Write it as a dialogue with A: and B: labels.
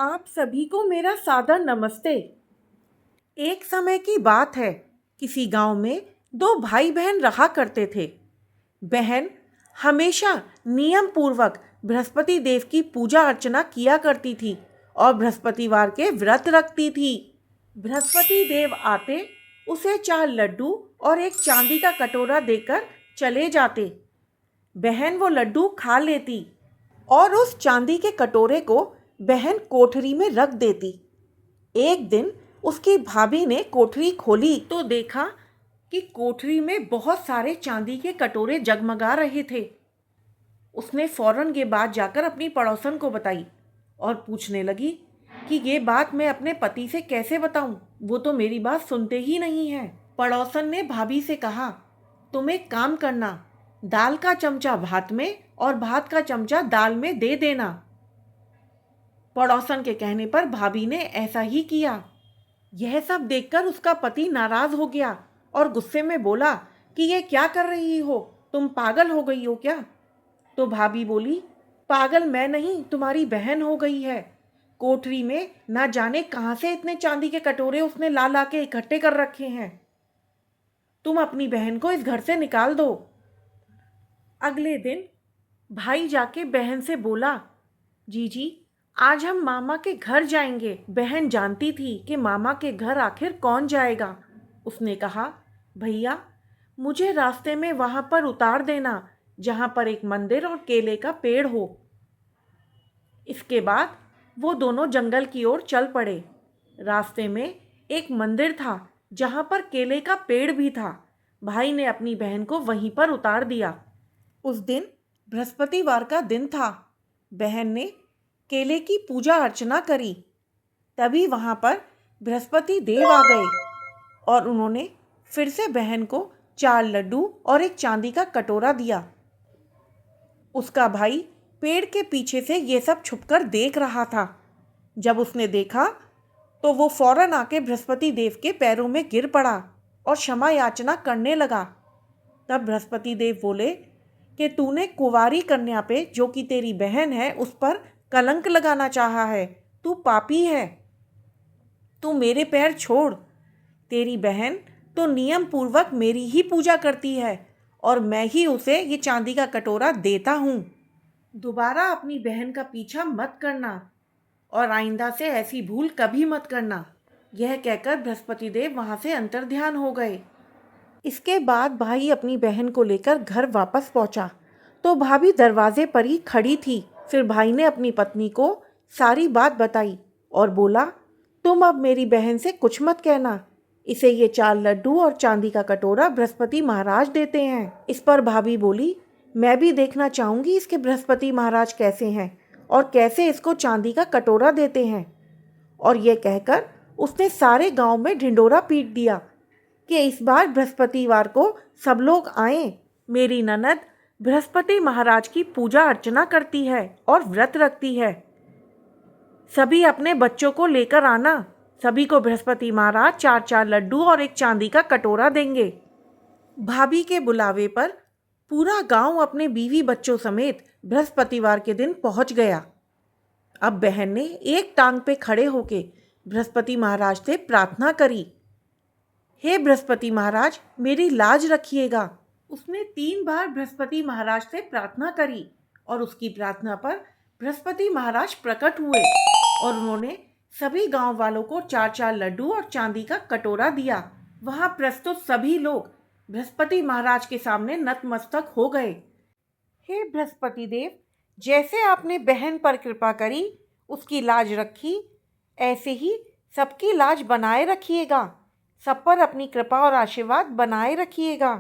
A: आप सभी को मेरा सादर नमस्ते। एक समय की बात है, किसी गांव में दो भाई बहन रहा करते थे। बहन हमेशा नियम पूर्वक बृहस्पति देव की पूजा अर्चना किया करती थी और बृहस्पतिवार के व्रत रखती थी। बृहस्पति देव आते, उसे 4 लड्डू और एक चांदी का कटोरा देकर चले जाते। बहन वो लड्डू खा लेती और उस चांदी के कटोरे को बहन कोठरी में रख देती। एक दिन उसकी भाभी ने कोठरी खोली तो देखा कि कोठरी में बहुत सारे चांदी के कटोरे जगमगा रहे थे। उसने फौरन ये बात जाकर अपनी पड़ोसन को बताई और पूछने लगी कि ये बात मैं अपने पति से कैसे बताऊं, वो तो मेरी बात सुनते ही नहीं है। पड़ोसन ने भाभी से कहा, तुम एक काम करना, दाल का चमचा भात में और भात का चमचा दाल में दे देना। पड़ोसन के कहने पर भाभी ने ऐसा ही किया। यह सब देखकर उसका पति नाराज हो गया और गुस्से में बोला कि ये क्या कर रही हो, तुम पागल हो गई हो क्या? तो भाभी बोली, पागल मैं नहीं, तुम्हारी बहन हो गई है। कोठरी में ना जाने कहां से इतने चांदी के कटोरे उसने ला ला के इकट्ठे कर रखे हैं। तुम अपनी बहन को इस घर से निकाल दो। अगले दिन भाई जाके बहन से बोला, जीजी आज हम मामा के घर जाएंगे। बहन जानती थी कि मामा के घर आखिर कौन जाएगा। उसने कहा, भैया मुझे रास्ते में वहाँ पर उतार देना जहाँ पर एक मंदिर और केले का पेड़ हो। इसके बाद वो दोनों जंगल की ओर चल पड़े। रास्ते में एक मंदिर था जहाँ पर केले का पेड़ भी था। भाई ने अपनी बहन को वहीं पर उतार दिया। उस दिन बृहस्पतिवार का दिन था। बहन ने केले की पूजा अर्चना करी। तभी वहाँ पर बृहस्पति देव आ गए और उन्होंने फिर से बहन को 4 लड्डू और एक चांदी का कटोरा दिया। उसका भाई पेड़ के पीछे से ये सब छुपकर देख रहा था। जब उसने देखा तो वो फौरन आके बृहस्पति देव के पैरों में गिर पड़ा और क्षमा याचना करने लगा। तब बृहस्पति देव बोले कि तूने कुंवारी कन्या पे, जो कि तेरी बहन है, उस पर कलंक लगाना चाहा है। तू पापी है, तू मेरे पैर छोड़। तेरी बहन तो नियम पूर्वक मेरी ही पूजा करती है और मैं ही उसे ये चांदी का कटोरा देता हूँ। दोबारा अपनी बहन का पीछा मत करना और आइंदा से ऐसी भूल कभी मत करना। यह कहकर बृहस्पति देव वहाँ से अंतर्ध्यान हो गए। इसके बाद भाई अपनी बहन को लेकर घर वापस पहुँचा तो भाभी दरवाजे पर ही खड़ी थी। फिर भाई ने अपनी पत्नी को सारी बात बताई और बोला, तुम अब मेरी बहन से कुछ मत कहना। इसे ये 4 लड्डू और चांदी का कटोरा बृहस्पति महाराज देते हैं। इस पर भाभी बोली, मैं भी देखना चाहूँगी इसके बृहस्पति महाराज कैसे हैं और कैसे इसको चांदी का कटोरा देते हैं। और ये कहकर उसने सारे गांव में ढिंडोरा पीट दिया कि इस बार बृहस्पतिवार को सब लोग आएं। मेरी ननद बृहस्पति महाराज की पूजा अर्चना करती है और व्रत रखती है। सभी अपने बच्चों को लेकर आना। सभी को बृहस्पति महाराज 4-4 लड्डू और एक चांदी का कटोरा देंगे। भाभी के बुलावे पर पूरा गांव अपने बीवी बच्चों समेत बृहस्पतिवार के दिन पहुंच गया। अब बहन ने एक टांग पे खड़े होके बृहस्पति महाराज से प्रार्थना करी, हे बृहस्पति महाराज मेरी लाज रखिएगा। उसने 3 बार बृहस्पति महाराज से प्रार्थना करी और उसकी प्रार्थना पर बृहस्पति महाराज प्रकट हुए और उन्होंने सभी गांव वालों को 4-4 लड्डू और चांदी का कटोरा दिया। वहां प्रस्तुत सभी लोग बृहस्पति महाराज के सामने नतमस्तक हो गए। हे बृहस्पति देव, जैसे आपने बहन पर कृपा करी, उसकी लाज रखी, ऐसे ही सबकी लाज बनाए रखिएगा। सब पर अपनी कृपा और आशीर्वाद बनाए रखिएगा।